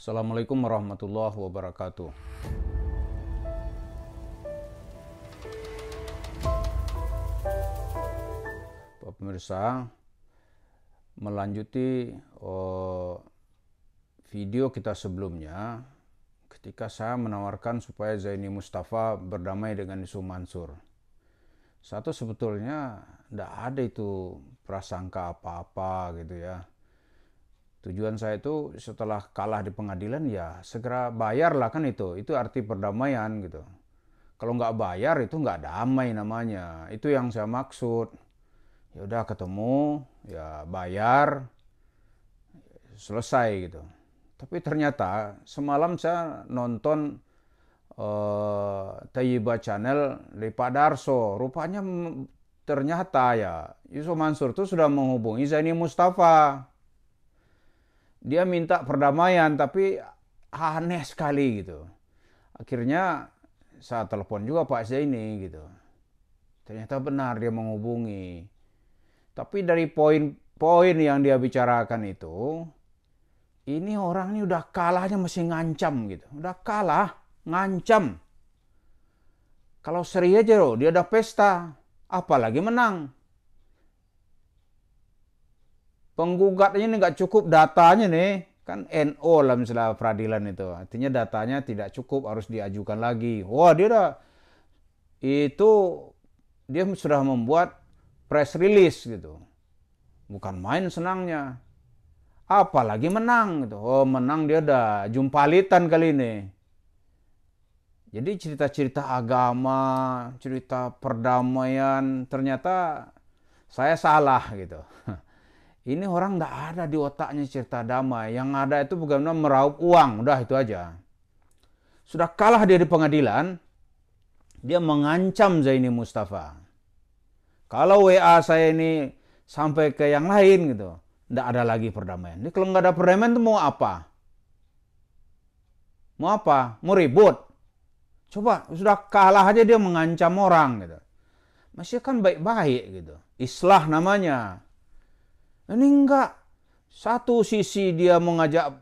Assalamualaikum warahmatullahi wabarakatuh. Pak pemirsa, melanjuti video kita sebelumnya ketika saya menawarkan supaya Zaini Mustafa berdamai dengan Yusuf Mansur. Satu, sebetulnya tidak ada itu prasangka apa-apa gitu ya. Tujuan saya itu setelah kalah di pengadilan ya segera bayarlah, kan itu arti perdamaian gitu. Kalau nggak bayar itu nggak damai namanya. Itu yang saya maksud. Ya udah ketemu, ya bayar, selesai gitu. Tapi ternyata semalam saya nonton Thayyibah Channel dari Pak Darso. Rupanya ternyata ya Yusuf Mansur itu sudah menghubungi Zaini Mustafa. Dia minta perdamaian tapi aneh sekali gitu. Akhirnya saya telepon juga Pak Zaini gitu. Ternyata benar dia menghubungi. Tapi dari poin-poin yang dia bicarakan itu, ini orang ini udah kalahnya masih ngancam gitu. Udah kalah, ngancam. Kalau seri aja loh, dia udah pesta. Apalagi menang. Penggugatnya ini nggak cukup datanya nih. Kan NO lah misalnya peradilan itu. Artinya datanya tidak cukup, harus diajukan lagi. Wah dia sudah membuat press release gitu. Bukan main senangnya. Apalagi menang gitu. Oh, menang dia udah jumpalitan kali ini. Jadi cerita-cerita agama, cerita perdamaian, ternyata saya salah gitu. Ini orang nggak ada di otaknya cerita damai. Yang ada itu bagaimana meraup uang, udah itu aja. Sudah kalah dia di pengadilan, dia mengancam Zaini Mustafa. Kalau WA saya ini sampai ke yang lain gitu, nggak ada lagi perdamaian. Ini kalau nggak ada perdamaian itu mau apa? Mau apa? Mau ribut? Coba, sudah kalah aja dia mengancam orang gitu. Masih kan baik-baik gitu. Islah namanya. Ini enggak. Satu sisi dia mengajak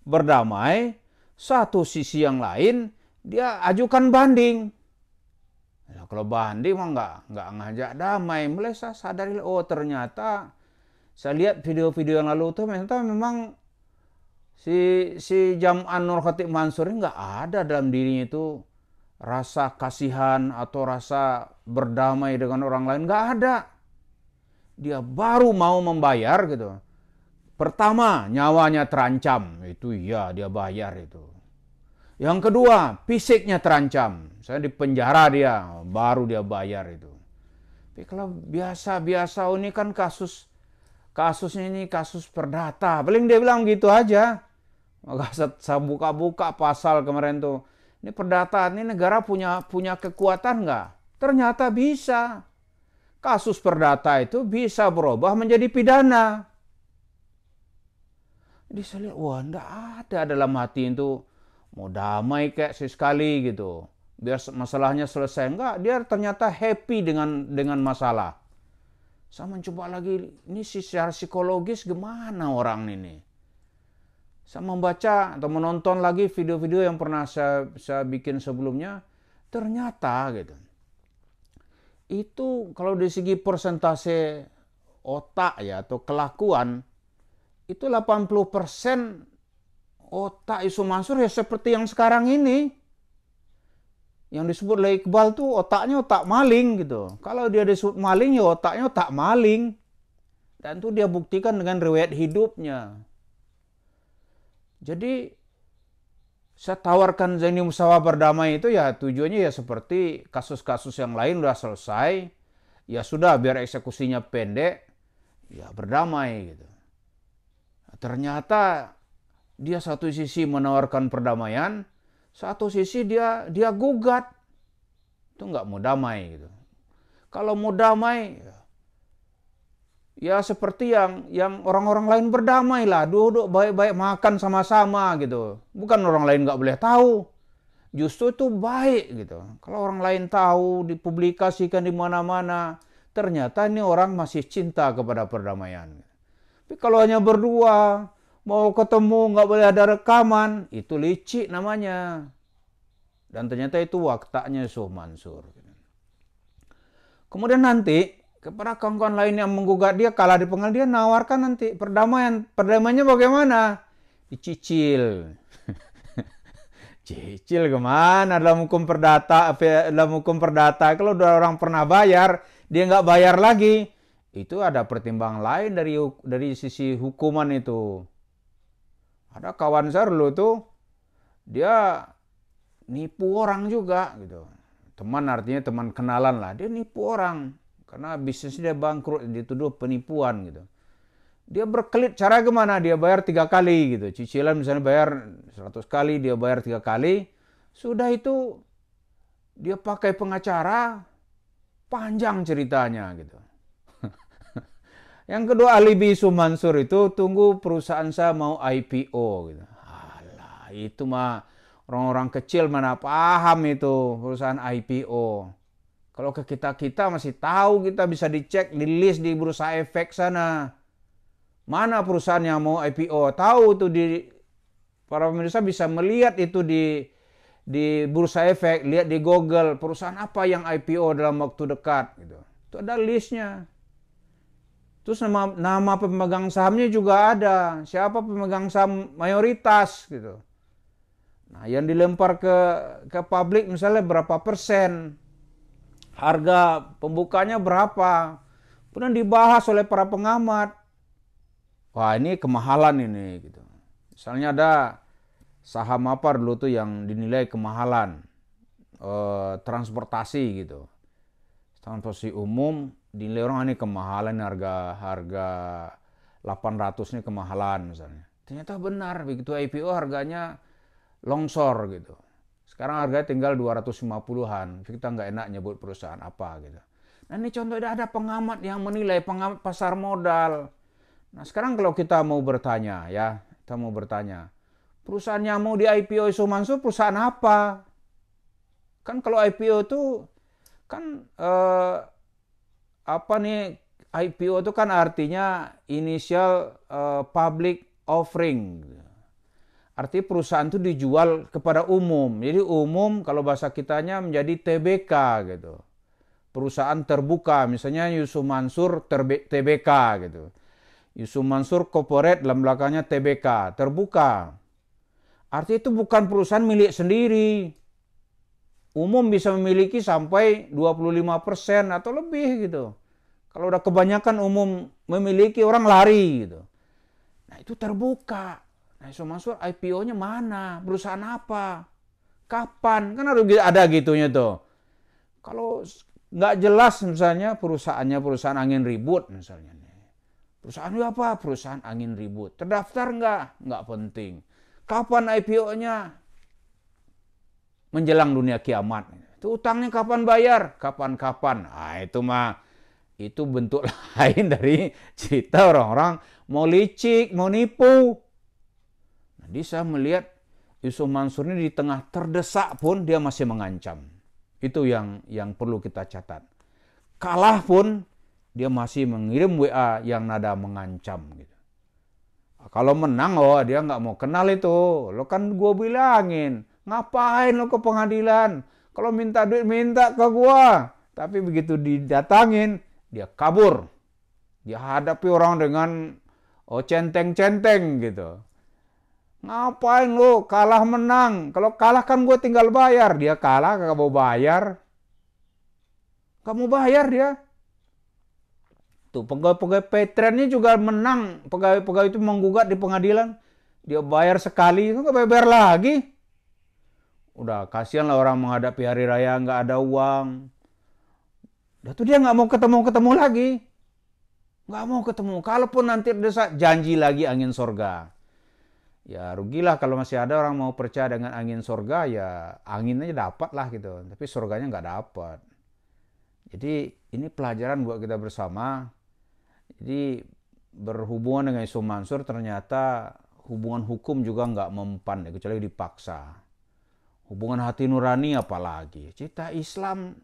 berdamai, satu sisi yang lain dia ajukan banding. Nah, kalau banding mah nggak ngajak damai. Mulai saya sadari, oh ternyata saya lihat video-video yang lalu tuh ternyata memang si Jam'an Nur Khatib Mansur ini nggak ada dalam dirinya itu rasa kasihan atau rasa berdamai dengan orang lain, nggak ada. Dia baru mau membayar gitu. Pertama, nyawanya terancam. Itu iya, dia bayar itu. Yang kedua, fisiknya terancam. Saya di penjara dia, baru dia bayar itu. Tapi kalau biasa-biasa ini kan kasusnya ini kasus perdata. Paling dia bilang gitu aja. Maka saya buka-buka pasal kemarin tuh. Ini perdata, ini negara punya kekuatan nggak? Ternyata bisa. Kasus perdata itu bisa berubah menjadi pidana. Jadi saya lihat, wah enggak ada dalam hati itu mau damai kayak sekali gitu. Biar masalahnya selesai. Enggak, dia ternyata happy dengan masalah. Saya mencoba lagi, ini secara psikologis gimana orang ini. Saya membaca atau menonton lagi video-video yang pernah saya bikin sebelumnya. Ternyata gitu. Itu kalau dari segi persentase otak ya atau kelakuan itu 80% otak Yusuf Mansur ya seperti yang sekarang ini. Yang disebut oleh Iqbal tuh otaknya otak maling gitu. Kalau dia disebut maling ya otaknya otak maling. Dan itu dia buktikan dengan riwayat hidupnya. Jadi saya tawarkan Zaini Mustafa berdamai itu ya tujuannya ya seperti kasus-kasus yang lain udah selesai. Ya sudah biar eksekusinya pendek. Ya berdamai gitu. Nah, ternyata dia satu sisi menawarkan perdamaian. Satu sisi dia gugat. Itu nggak mau damai gitu. Kalau mau damai ya seperti yang orang-orang lain berdamai lah, duduk baik-baik makan sama-sama gitu. Bukan orang lain nggak boleh tahu. Justru itu baik gitu. Kalau orang lain tahu, dipublikasikan di mana-mana, ternyata ini orang masih cinta kepada perdamaian. Tapi kalau hanya berdua, Mau ketemu nggak boleh ada rekaman. Itu licik namanya. Dan ternyata itu waktanya Yusuf Mansur. Kemudian nanti kepada kawan-kawan lain yang menggugat dia kalah di pengadilan, dia nawarkan nanti perdamaian. Perdamaiannya bagaimana? Dicicil. Cicil kemana dalam hukum perdata? Dalam hukum perdata kalau udah orang pernah bayar, dia nggak bayar lagi, itu ada pertimbangan lain dari sisi hukuman itu. Ada kawan saya dulu tuh, dia nipu orang juga gitu. Teman artinya teman kenalan lah, dia nipu orang karena bisnisnya dia bangkrut, dituduh penipuan gitu. Dia berkelit cara gimana? Dia bayar 3 kali gitu. Cicilan misalnya bayar 100 kali, dia bayar 3 kali. Sudah itu dia pakai pengacara, panjang ceritanya gitu. Yang kedua alibi Yusuf Mansur itu tunggu perusahaan saya mau IPO gitu. Alah, itu mah orang-orang kecil mana paham itu perusahaan IPO. Kalau ke kita masih tahu, kita bisa dicek di list di Bursa Efek sana. Mana perusahaan yang mau IPO? Tahu itu para pemirsa bisa melihat itu di Bursa Efek, lihat di Google perusahaan apa yang IPO dalam waktu dekat gitu. Itu ada listnya. Terus nama pemegang sahamnya juga ada. Siapa pemegang saham mayoritas gitu. Nah, yang dilempar ke publik misalnya berapa persen. Harga pembukanya berapa. Kemudian dibahas oleh para pengamat. Wah, ini kemahalan ini gitu. Misalnya ada saham apa dulu tuh yang dinilai kemahalan, transportasi gitu. Transportasi umum dinilai orang ini kemahalan, harga 800 ini kemahalan misalnya. Ternyata benar, begitu IPO harganya longsor gitu. Sekarang harganya tinggal 250-an. Kita nggak enak nyebut perusahaan apa gitu. Nah, ini contohnya ada pengamat yang menilai, pengamat pasar modal. Nah, sekarang kalau kita mau bertanya ya, perusahaan yang mau di IPO Yusuf Mansur perusahaan apa? Kan kalau IPO itu kan IPO itu kan artinya initial public offering. Artinya perusahaan itu dijual kepada umum. Jadi umum kalau bahasa kitanya menjadi TBK gitu. Perusahaan terbuka, misalnya Yusuf Mansur TBK gitu. Yusuf Mansur Corporate dalam belakangnya TBK, terbuka. Artinya itu bukan perusahaan milik sendiri. Umum bisa memiliki sampai 25% atau lebih gitu. Kalau udah kebanyakan umum memiliki, orang lari gitu. Nah, itu terbuka. Nah, Yusuf Mansur IPO-nya mana? Perusahaan apa? Kapan? Kan harus ada gitunya tuh. Kalau nggak jelas misalnya perusahaan angin ribut misalnya. Perusahaan itu apa? Perusahaan angin ribut. Terdaftar nggak? Nggak penting. Kapan IPO-nya? Menjelang dunia kiamat. Itu utangnya kapan bayar? Kapan-kapan. Nah, itu bentuk lain dari cerita orang-orang mau licik, mau nipu. Jadi saya melihat Yusuf Mansur ini di tengah terdesak pun dia masih mengancam. Itu yang perlu kita catat. Kalah pun dia masih mengirim WA yang nada mengancam gitu. Kalau menang, dia nggak mau kenal itu. Lo kan gue bilangin, ngapain lo ke pengadilan? Kalau minta duit minta ke gue. Tapi begitu didatangin, dia kabur. Dia hadapi orang dengan centeng-centeng gitu. Ngapain lo kalah menang? Kalau kalah kan gue tinggal bayar. Dia kalah kagak mau bayar. Gak mau bayar dia. Tuh, pegawai Petrennya juga menang. Pegawai itu menggugat di pengadilan. Dia bayar sekali, itu nggak bayar lagi. Udah, kasihan lah orang menghadapi hari raya, nggak ada uang. Udah tuh dia nggak mau ketemu lagi. Nggak mau ketemu. Kalaupun nanti desak, janji lagi angin sorga. Ya rugilah kalau masih ada orang mau percaya dengan angin sorga, ya anginnya dapat lah gitu. Tapi sorganya nggak dapat. Jadi ini pelajaran buat kita bersama. Jadi berhubungan dengan Yusuf Mansur ternyata hubungan hukum juga nggak mempan, kecuali dipaksa. Hubungan hati nurani apalagi. Cerita Islam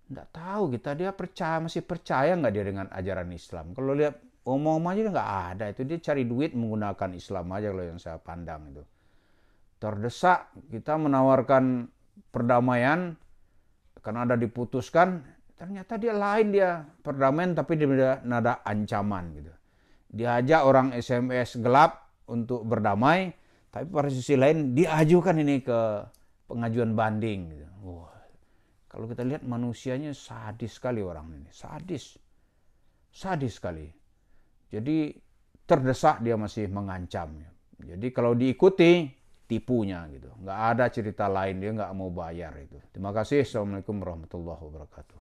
nggak tahu kita, dia masih percaya nggak dia dengan ajaran Islam. Kalau lihat Omong aja nggak ada, itu dia cari duit menggunakan Islam aja kalau yang saya pandang itu. Terdesak kita menawarkan perdamaian karena ada diputuskan, ternyata dia lain, dia perdamaian tapi dia nada ancaman gitu. Diajak orang SMS gelap untuk berdamai, tapi pada sisi lain diajukan ini ke pengajuan banding gitu. Wah, kalau kita lihat manusianya sadis sekali orang ini, sadis sekali. Jadi terdesak dia masih mengancam. Jadi kalau diikuti tipunya gitu, nggak ada cerita lain, dia nggak mau bayar itu. Terima kasih. Assalamualaikum warahmatullahi wabarakatuh.